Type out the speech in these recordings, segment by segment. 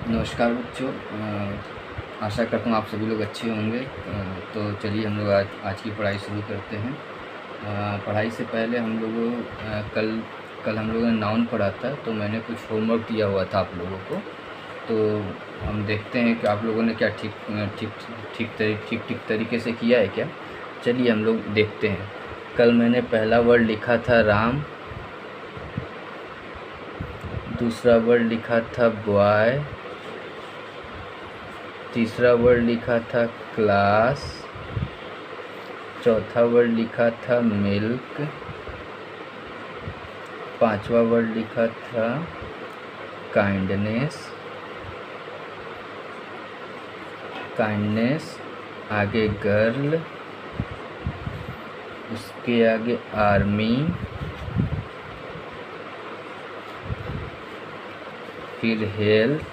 नमस्कार बच्चों। आशा करता हूँ आप सभी लोग अच्छे होंगे। तो चलिए हम लोग आज की पढ़ाई शुरू करते हैं। पढ़ाई से पहले हम लोगों कल हम लोगों ने नाउन पढ़ा था, तो मैंने कुछ होमवर्क दिया हुआ था आप लोगों को। तो हम देखते हैं कि आप लोगों ने क्या ठीक तरीके से किया है क्या। चलिए हम लोग देखते हैं। कल मैंने पहला वर्ड लिखा था राम, दूसरा वर्ड लिखा था बॉय, तीसरा वर्ड लिखा था क्लास, चौथा वर्ड लिखा था मिल्क, पांचवा वर्ड लिखा था काइंडनेस, आगे गर्ल, उसके आगे आर्मी, फिर हेल्थ,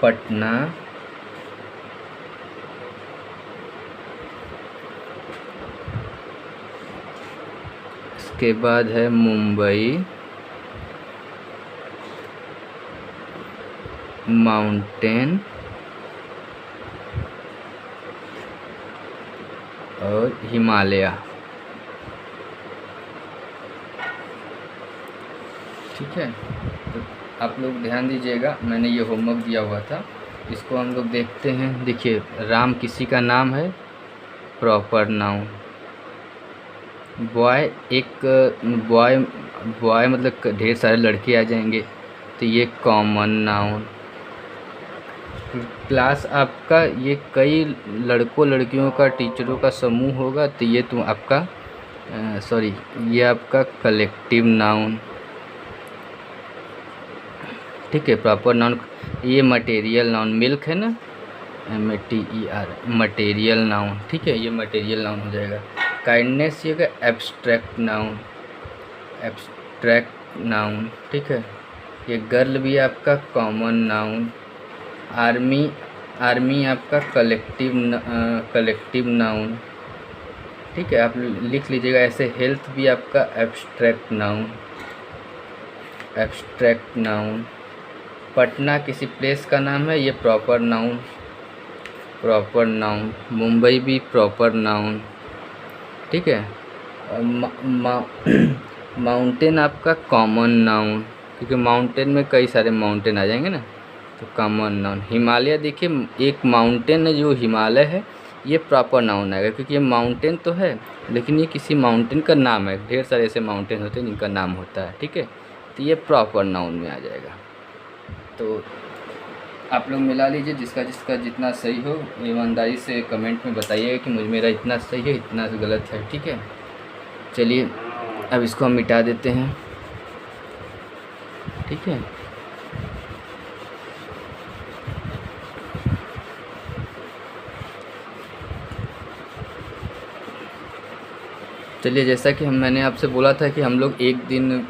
पटना, इसके बाद है मुंबई, माउंटेन और हिमालय। ठीक है, तो आप लोग ध्यान दीजिएगा, मैंने ये होमवर्क दिया हुआ था, इसको हम लोग देखते हैं। देखिए, राम किसी का नाम है, प्रॉपर नाउन। बॉय बॉय मतलब ढेर सारे लड़के आ जाएंगे, तो ये कॉमन नाउन। क्लास आपका ये कई लड़कों लड़कियों का, टीचरों का समूह होगा, तो ये आपका ये आपका कलेक्टिव नाउन। ठीक है, प्रॉपर नाउन। ये मटेरियल नाउन, मिल्क है ना, METER, मटेरियल नाउन। ठीक है, ये मटेरियल नाउन हो जाएगा। काइंडनेस ये एब्स्ट्रैक्ट नाउन। ठीक है, ये गर्ल भी आपका कॉमन नाउन। आर्मी आपका कलेक्टिव नाउन। ठीक है, आप लिख लीजिएगा ऐसे। हेल्थ भी आपका एब्स्ट्रैक्ट नाउन। पटना किसी प्लेस का नाम है, ये प्रॉपर नाउन। मुंबई भी प्रॉपर नाउन। ठीक है, माउंटेन आपका कॉमन नाउन, क्योंकि माउंटेन में कई सारे माउंटेन आ जाएंगे ना, तो कॉमन नाउन। हिमालय, देखिए एक माउंटेन है जो हिमालय है, ये प्रॉपर नाउन आएगा, क्योंकि ये माउंटेन तो है लेकिन ये किसी माउंटेन का नाम है। ढेर सारे ऐसे माउंटेन होते हैं जिनका नाम होता है। ठीक है, तो ये प्रॉपर नाउन में आ जाएगा। तो आप लोग मिला लीजिए, जिसका जितना सही हो ईमानदारी से कमेंट में बताइएगा कि मेरा इतना सही है, इतना गलत है। ठीक है, चलिए अब इसको हम मिटा देते हैं। ठीक है, चलिए जैसा कि मैंने आपसे बोला था कि हम लोग एक दिन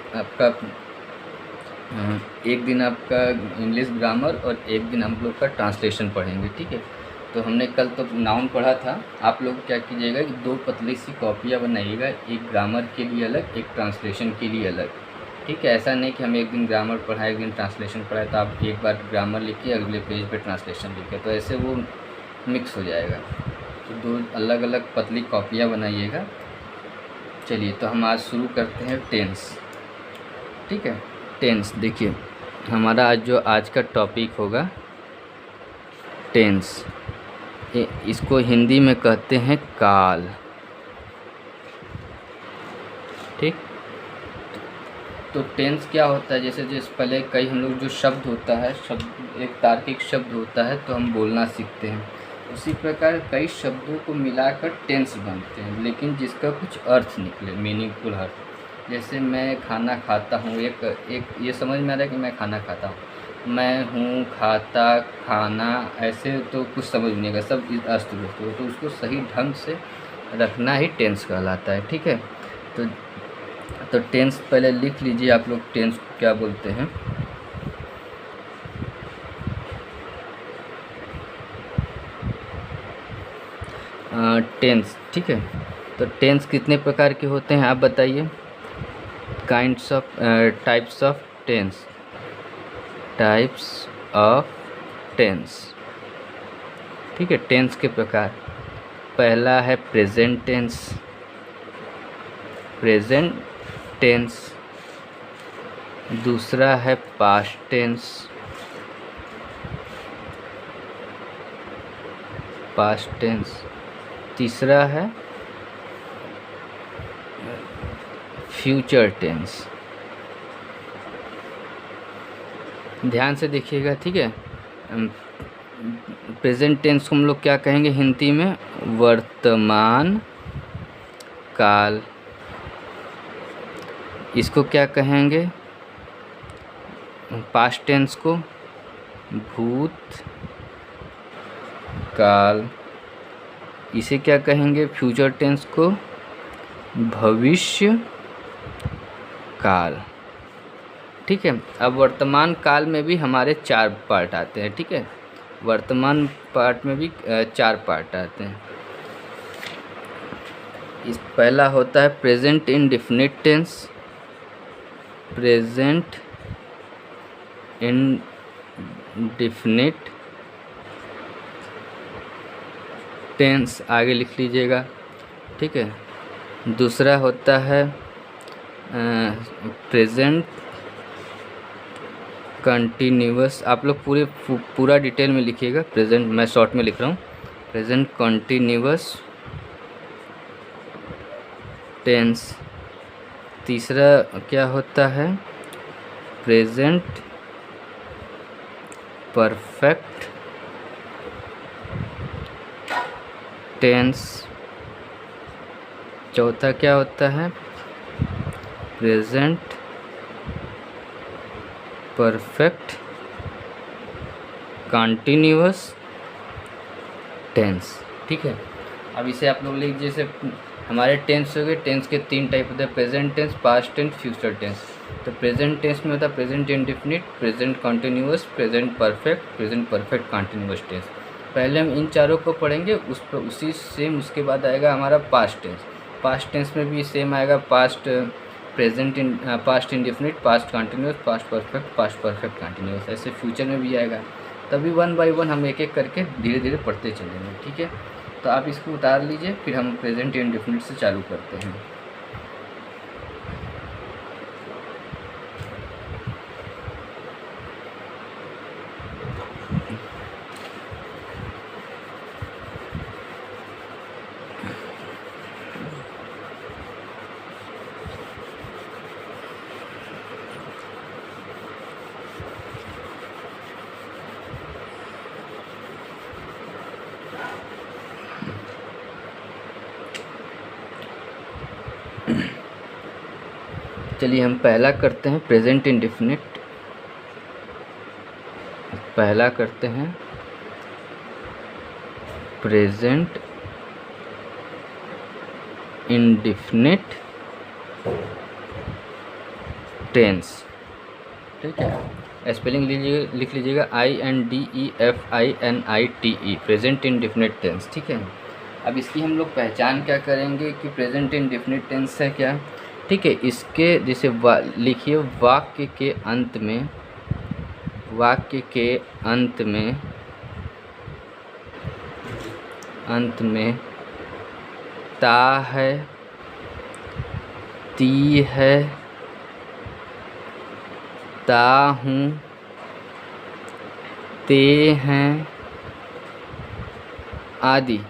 आपका इंग्लिश ग्रामर और एक दिन हम लोग का ट्रांसलेशन पढ़ेंगे। ठीक है, तो हमने कल तो नाउन पढ़ा था। आप लोग क्या कीजिएगा कि 2 पतली सी कॉपियाँ बनाइएगा, एक ग्रामर के लिए अलग, एक ट्रांसलेशन के लिए अलग। ठीक है, ऐसा नहीं कि हम एक दिन ग्रामर पढ़ाए एक दिन ट्रांसलेशन पढ़ाए, तो आप एक बार ग्रामर लिखिए अगले पेज पे ट्रांसलेशन लिखिए, तो ऐसे वो मिक्स हो जाएगा। तो 2 अलग अलग पतली कॉपियाँ बनाइएगा। चलिए, तो हम आज शुरू करते हैं टेंस। ठीक है, टेंस देखिए, हमारा आज का टॉपिक होगा टेंस। इसको हिंदी में कहते हैं काल। ठीक, तो टेंस क्या होता है, जैसे पहले कई हम लोग जो शब्द होता है, एक तार्किक शब्द होता है तो हम बोलना सीखते हैं, उसी प्रकार कई शब्दों को मिलाकर टेंस बनते हैं, लेकिन जिसका कुछ अर्थ निकले, मीनिंगफुल अर्थ। जैसे मैं खाना खाता हूँ, एक ये समझ में आ रहा है कि मैं खाना खाता हूँ। मैं हूँ, खाता, खाना, ऐसे तो कुछ समझ नहीं आएगा, सब अस्त व्यस्त हो, तो उसको सही ढंग से रखना ही टेंस कहलाता है। ठीक है, तो टेंस पहले लिख लीजिए आप लोग, टेंस को क्या बोलते हैं। टेंस। ठीक है, तो टेंस कितने प्रकार के होते हैं आप बताइए। Types of tense, types of tense. ठीक है, टेंस के प्रकार, पहला है प्रेजेंट टेंस, प्रेजेंट टेंस। दूसरा है पास्ट टेंस, पास्ट टेंस। तीसरा है फ्यूचर टेंस। ध्यान से देखिएगा, ठीक है। प्रेजेंट टेंस को हम लोग क्या कहेंगे हिंदी में? वर्तमान काल। इसको क्या कहेंगे? पास्ट टेंस को भूत काल। इसे क्या कहेंगे? फ्यूचर टेंस को भविष्य काल। ठीक है। अब वर्तमान काल में भी हमारे 4 पार्ट आते हैं। ठीक है, वर्तमान पार्ट में भी 4 पार्ट आते हैं। इस पहला होता है present indefinite tense, present indefinite tense, आगे लिख लीजिएगा। ठीक है। दूसरा होता है प्रेजेंट कंटिन्यूअस। आप लोग पूरा डिटेल में लिखिएगा, प्रेजेंट मैं शॉर्ट में लिख रहा हूँ। Present continuous tense. तीसरा क्या होता है? Present perfect tense. चौथा क्या होता है? Present perfect continuous tense. ठीक है। अब इसे आप लोग लिख, जैसे हमारे टेंस हो गए, टेंस के 3 टाइप होते हैं, present tense, past tense, future tense. तो प्रेजेंट टेंस में होता है present indefinite, present continuous, present perfect, present perfect continuous tense. पहले हम इन चारों को पढ़ेंगे, उसी सेम उसके बाद आएगा हमारा पास्ट टेंस। पास्ट टेंस में भी सेम आएगा, past present past indefinite, past continuous, past perfect continuous. ऐसे फ्यूचर में भी आएगा। तभी 1 बाय 1 हम एक एक करके धीरे धीरे पढ़ते चलेंगे। ठीक है। तो आप इसको उतार लीजिए, फिर हम प्रेजेंट इंडेफिनिट से चालू करते हैं। चलिए हम पहला करते हैं प्रेजेंट इंडेफिनिट। पहला करते हैं प्रेजेंट इंडेफिनिट टेंस। ठीक है। स्पेलिंग लिख लीजिएगा INDEFINITE, प्रेजेंट इंडेफिनिट टेंस। ठीक है। अब इसकी हम लोग पहचान क्या करेंगे कि प्रेजेंट इंडेफिनिट टेंस है क्या। ठीक है। इसके जैसे लिखिए, वाक्य के अंत में ता है, ती है, ता हूँ, ते हैं आदि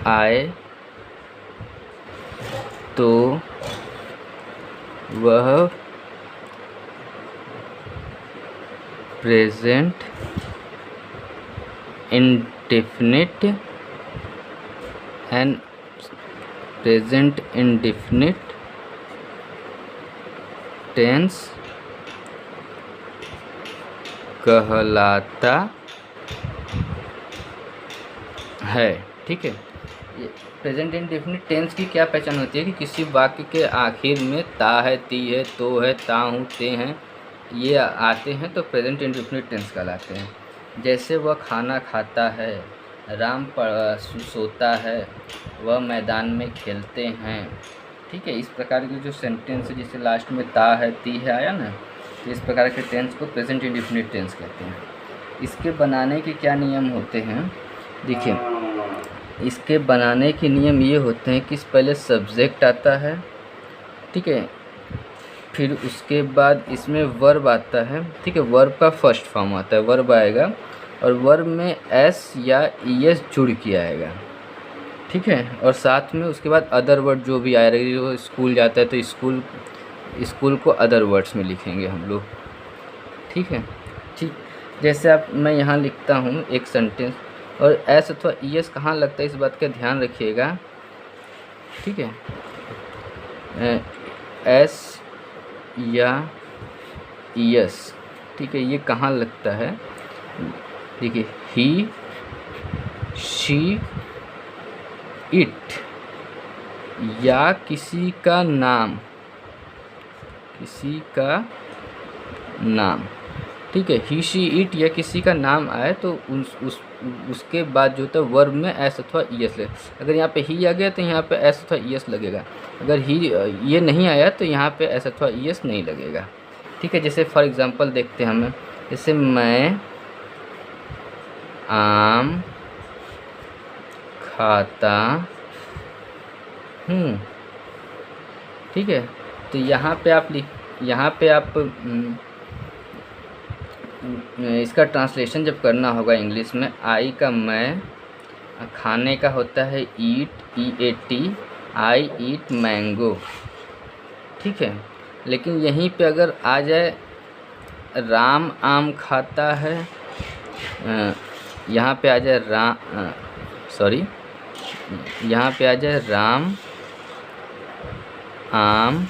आए तो वह present indefinite and present indefinite tense कहलाता है। ठीक है। प्रेजेंट इंडेफिनिट टेंस की क्या पहचान होती है कि किसी वाक्य के आखिर में ता है, ती है, तो है, ता हूँ, ते हैं, ये आते हैं तो प्रेजेंट इंडेफिनिट टेंस कहलाते हैं। जैसे वह खाना खाता है, राम सोता है, वह मैदान में खेलते हैं, ठीक है। इस प्रकार के जो सेंटेंस है, जैसे लास्ट में ता है, ती है आया ना, तो इस प्रकार के टेंस को प्रेजेंट इंडेफिनिट टेंस कहते हैं। इसके बनाने के क्या नियम होते हैं, देखिए इसके बनाने के नियम ये होते हैं कि पहले सब्जेक्ट आता है, ठीक है, फिर उसके बाद इसमें वर्ब आता है, ठीक है, वर्ब का फर्स्ट फॉर्म आता है, वर्ब आएगा और वर्ब में एस या ईएस जुड़ के आएगा, ठीक है, और साथ में उसके बाद अदर वर्ड जो भी आएगा, जो स्कूल जाता है तो स्कूल को अदर वर्ड्स में लिखेंगे हम लोग, ठीक है। ठीक, जैसे आप मैं यहाँ लिखता हूँ एक सेंटेंस और एस अथवा ईएस कहाँ लगता है इस बात का ध्यान रखिएगा, ठीक है, एस या ईएस, ठीक है, ये कहाँ लगता है, देखिए ही, शी, इट या किसी का नाम, ठीक है, ही, शी, इट या किसी का नाम आए तो उसके बाद जो होता है वर्ब में एस अथवा ईएस लगे। अगर यहाँ पे ही आ गया तो यहाँ पे एस अथवा ईएस लगेगा, अगर ही ये नहीं आया तो यहाँ पे एस अथवा ईएस नहीं लगेगा, ठीक है। जैसे फॉर एग्जांपल देखते हैं हमें, जैसे मैं आम खाता हूँ, ठीक है, तो यहाँ पे आप इसका ट्रांसलेशन जब करना होगा इंग्लिश में, आई का मैं, खाने का होता है ईट, EAT, आई ईट मैंगो, ठीक है। लेकिन यहीं पे अगर आ जाए राम आम खाता है, यहाँ पे आ जाए यहाँ पे आ जाए राम आम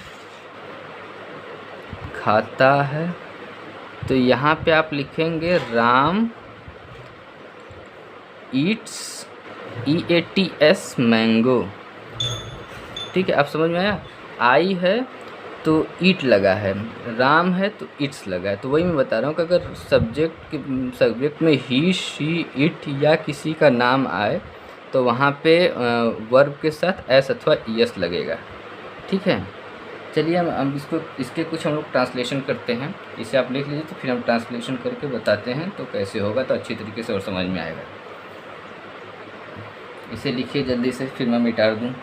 खाता है, तो यहाँ पे आप लिखेंगे राम ईट्स, EATS मैंगो, ठीक है। आप समझ में आया, आई है तो ईट लगा है, राम है तो इट्स लगा है, तो वही मैं बता रहा हूँ कि अगर सब्जेक्ट में ही, शी, इट या किसी का नाम आए तो वहाँ पे वर्ब के साथ एस अथवा ईएस लगेगा, ठीक है। चलिए हम इसके कुछ हम लोग ट्रांसलेशन करते हैं, इसे आप लिख लीजिए तो फिर हम ट्रांसलेशन करके बताते हैं तो कैसे होगा, तो अच्छी तरीके से और समझ में आएगा। इसे लिखिए जल्दी से, फिर मैं मिटा दूँ।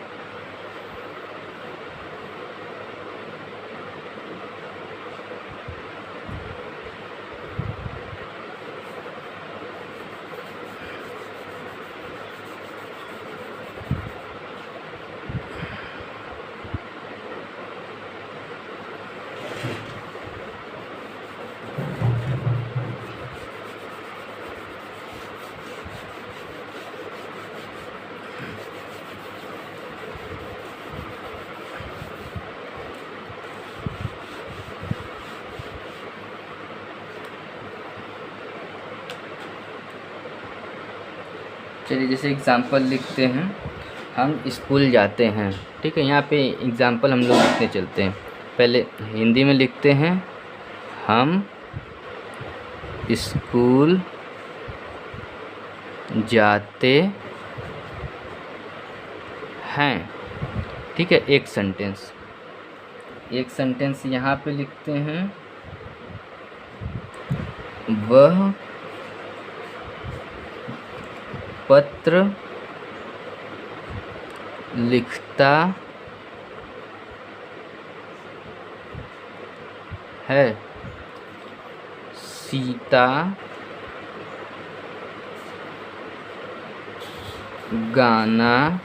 चलिए जैसे एग्ज़ाम्पल लिखते हैं, हम स्कूल जाते हैं, ठीक है। यहाँ पे एग्ज़ाम्पल हम लोग लिखने चलते हैं, पहले हिंदी में लिखते हैं, हम स्कूल जाते हैं, ठीक है। एक सेंटेंस यहाँ पे लिखते हैं, वह पत्र लिखता है, सीता गाना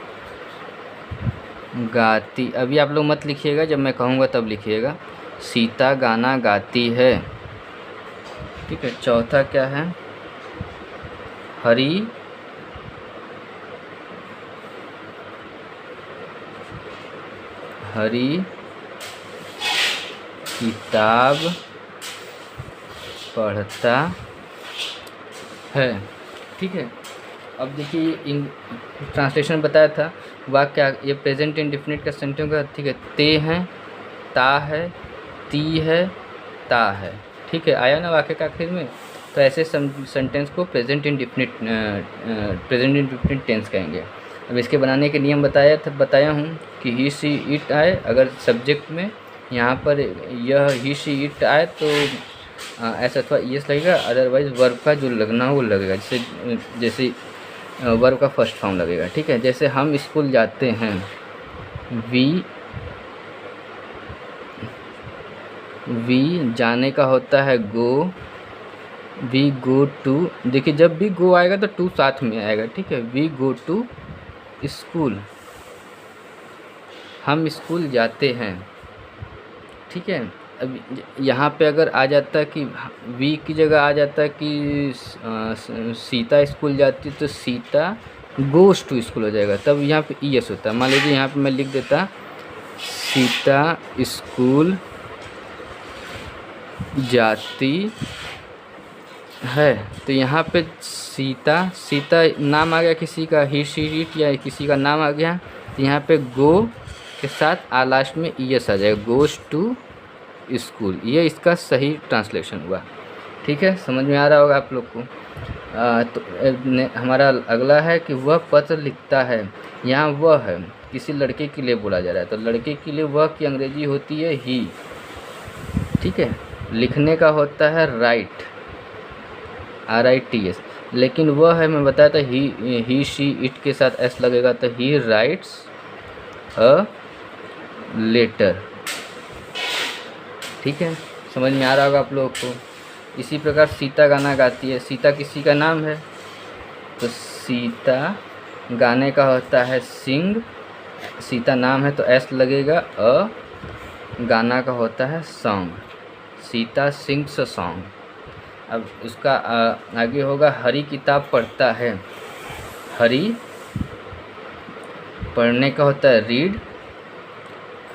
गाती, अभी आप लोग मत लिखिएगा, जब मैं कहूँगा तब लिखिएगा, सीता गाना गाती है, ठीक है। चौथा क्या है, हरी किताब पढ़ता है, ठीक है। अब देखिए इन ट्रांसलेशन बताया था, वाक्य ये प्रेजेंट इंडेफिनिट का सेंटेंस का, ठीक है। ते हैं, ता है, ती है, ता है, ठीक है, आया ना वाक्य का आखिर में। तो ऐसे सेंटेंस को प्रेजेंट इंडेफिनिट टेंस कहेंगे। अब इसके बनाने के नियम बताया हूँ कि ही सी इट आए, अगर सब्जेक्ट में यहाँ पर यह ही सी इट आए तो एस अथवा ईएस लगेगा, अदरवाइज़ वर्ब का जो लगना हो वो लगेगा, जैसे वर्ब का फर्स्ट फॉर्म लगेगा। ठीक है, जैसे हम स्कूल जाते हैं, वी जाने का होता है गो, वी गो टू। देखिए जब भी गो आएगा तो टू साथ में आएगा। ठीक है, वी गो टू स्कूल, हम स्कूल जाते हैं। ठीक है, अब यहाँ पे अगर आ जाता कि वी की जगह आ जाता कि सीता स्कूल जाती तो सीता गोस टू स्कूल हो जाएगा, तब यहाँ पे ईएस होता है। मान लीजिए यहाँ पे मैं लिख देता सीता स्कूल जाती है, तो यहाँ पे सीता नाम आ गया किसी का, ही शी इट या किसी का नाम आ गया, तो यहाँ पे गो के साथ लास्ट में ईएस आ जाएगा, गोस टू स्कूल। ये इसका सही ट्रांसलेशन हुआ। ठीक है, समझ में आ रहा होगा आप लोग को। तो हमारा अगला है कि वह पत्र लिखता है। यहाँ वह है किसी लड़के के लिए बोला जा रहा है, तो लड़के के लिए वह की अंग्रेजी होती है ही। ठीक है, लिखने का होता है राइट, RITS, लेकिन वह है मैं बताया था ही शी इट के साथ एस लगेगा, तो ही राइट्स अ लेटर। ठीक है, समझ में आ रहा होगा आप लोगों को। इसी प्रकार सीता गाना गाती है, सीता किसी का नाम है, तो सीता गाने का होता है सिंग, सीता नाम है तो एस लगेगा, गाना का होता है song, Sita sings a song. अब उसका आगे होगा हरी किताब पढ़ता है, हरी पढ़ने का होता है रीड,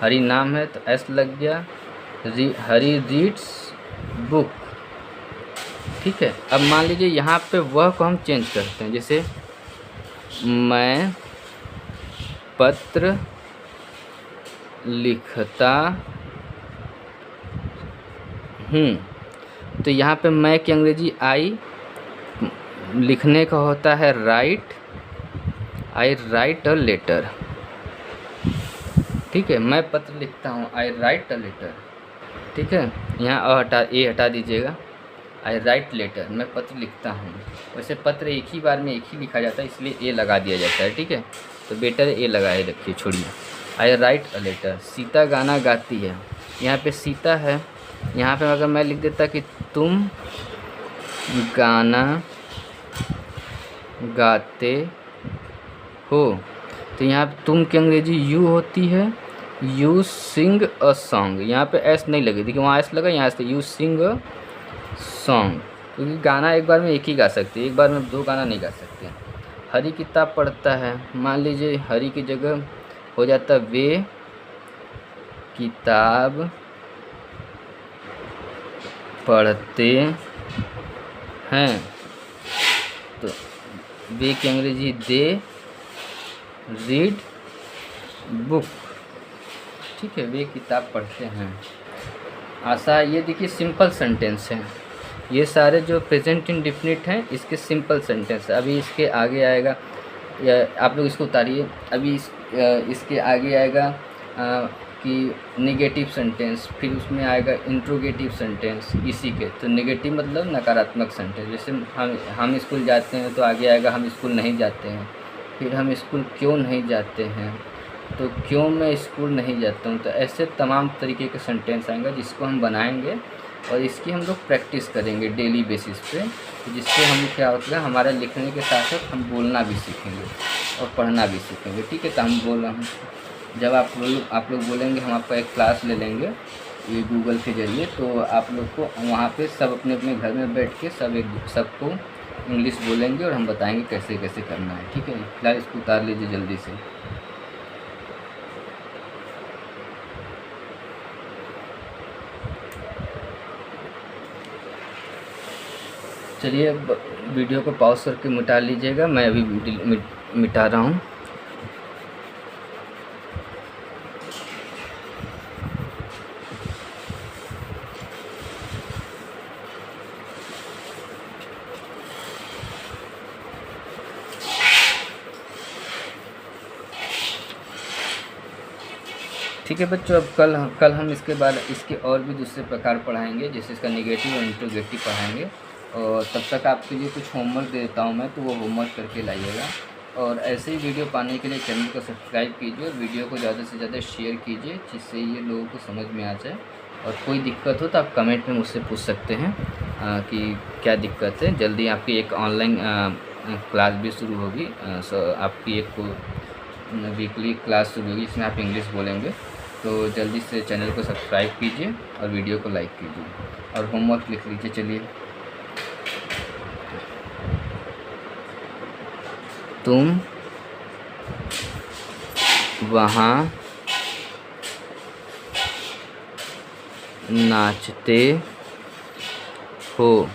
हरी नाम है तो एस लग गया, हरी रीड्स बुक। ठीक है, अब मान लीजिए यहाँ पे वह को हम चेंज करते हैं, जैसे मैं पत्र लिखता हूँ, तो यहाँ पे मैं की अंग्रेजी आई, लिखने का होता है write, I write a letter. ठीक है, मैं पत्र लिखता हूँ, आई राइट अ लेटर। ठीक है, यहाँ ए हटा दीजिएगा, आई राइट लेटर, मैं पत्र लिखता हूँ। वैसे पत्र एक ही बार में एक ही लिखा जाता है, इसलिए ए लगा दिया जाता है। ठीक है, तो बेटर ए लगाए रखिए, छोड़िए। आई राइट अ लेटर। सीता गाना गाती है, यहाँ पे सीता है, यहाँ पे अगर मैं लिख देता कि तुम गाना गाते हो, तो यहाँ पे तुम की अंग्रेजी यू होती है, यू सिंग अ सॉन्ग। यहाँ पे एस नहीं लगी, देखिए वहाँ एस लगा, यहाँ से यू सिंग अ सॉन्ग, क्योंकि गाना एक बार में एक ही गा सकते हैं, एक बार में दो गाना नहीं गा सकते। हरी किताब पढ़ता है, मान लीजिए हरी की जगह हो जाता वे किताब पढ़ते हैं, तो वे की अंग्रेजी दे रीड बुक। ठीक है, वे किताब पढ़ते हैं। आशा, ये देखिए सिंपल सेंटेंस है, ये सारे जो प्रेजेंट इंडेफिनिट हैं इसके सिंपल सेंटेंस है। अभी इसके आगे आएगा, या आप लोग इसको उतारिए, अभी इसके आगे आएगा कि नेगेटिव सेंटेंस, फिर उसमें आएगा इंट्रोगेटिव सेंटेंस इसी के। तो नेगेटिव मतलब नकारात्मक सेंटेंस, जैसे हम स्कूल जाते हैं तो आगे आएगा हम स्कूल नहीं जाते हैं, फिर हम स्कूल क्यों नहीं जाते हैं, तो क्यों मैं स्कूल नहीं जाता हूँ। तो ऐसे तमाम तरीके के सेंटेंस आएंगे जिसको हम बनाएंगे और इसकी हम लोग प्रैक्टिस करेंगे डेली बेसिस पे, जिससे हम क्या होता है हमारे लिखने के साथ साथ हम बोलना भी सीखेंगे और पढ़ना भी सीखेंगे। ठीक है, तो हम बोल रहे हैं, जब आप लोग बोलेंगे हम आपका एक क्लास ले लेंगे ये गूगल के ज़रिए, तो आप लोग को वहाँ पे सब अपने अपने घर में बैठ के सबको इंग्लिश बोलेंगे और हम बताएंगे कैसे कैसे करना है। ठीक है, फिलहाल इसको उतार लीजिए जल्दी से। चलिए वीडियो को पॉज करके मिटा लीजिएगा, मैं अभी मिटा रहा हूँ। ठीक है बच्चों, अब कल हम इसके बाद इसके और भी दूसरे प्रकार पढ़ाएंगे, जैसे इसका निगेटिव और इंट्रोगेटिव पढ़ाएंगे। और तब तक आपके लिए कुछ होमवर्क देता हूँ मैं, तो वो होमवर्क करके लाइएगा। और ऐसे ही वीडियो पाने के लिए चैनल को सब्सक्राइब कीजिए और वीडियो को ज़्यादा से ज़्यादा शेयर कीजिए, जिससे ये लोगों को समझ में आ जाए। और कोई दिक्कत हो तो आप कमेंट में मुझसे पूछ सकते हैं कि क्या दिक्कत है। जल्दी आपकी एक ऑनलाइन क्लास भी शुरू होगी। आपकी एक वीकली क्लास शुरू होगी, इसमें आप इंग्लिश बोलेंगे। तो जल्दी से चैनल को सब्सक्राइब कीजिए और वीडियो को लाइक कीजिए और होमवर्क लिख लीजिए। चलिए, तुम वहाँ नाचते हो,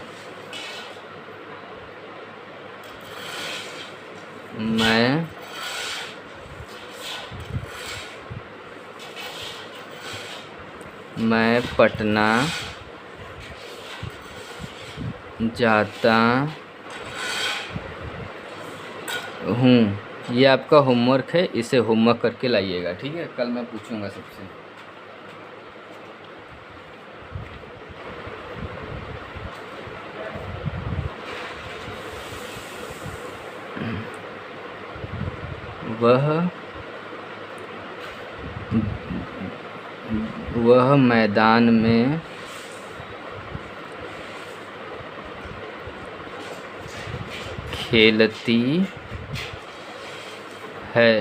मैं पटना जाता हूँ। ये आपका होमवर्क है, इसे होमवर्क करके लाइएगा। ठीक है, कल मैं पूछूंगा सबसे। वह मैदान में खेलती है,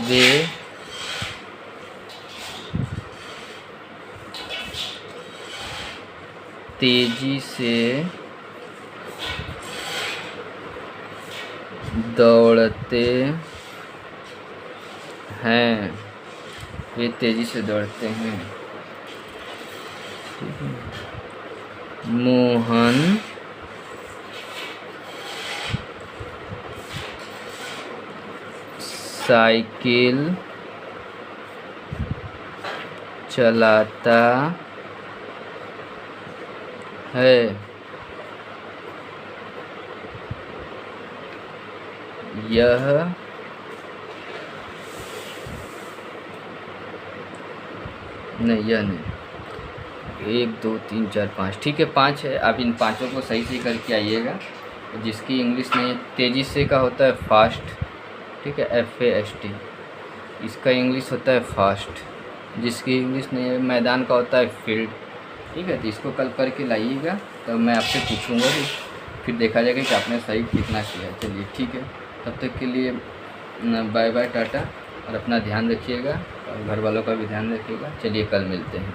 वे तेजी से दौड़ते हैं, वे तेजी से दौड़ते हैं। मोहन साइकिल चलाता है, यह नहीं 1 2 3 4 5। ठीक है, 5 है। आप इन पाँचों को सही से करके आइएगा। जिसकी इंग्लिश नहीं, तेज़ी से का होता है फास्ट। ठीक है, FAST। इसका इंग्लिश होता है फास्ट। जिसकी इंग्लिश नहीं है, मैदान का होता है फील्ड। ठीक है, तो इसको कल करके लाइएगा, तो मैं आपसे पूछूंगा भी, फिर देखा जाएगा कि आपने सही कितना किया। चलिए ठीक है, तब तक के लिए बाय बाय, टाटा। और अपना ध्यान रखिएगा और घर वालों का भी ध्यान रखिएगा। चलिए, कल मिलते हैं।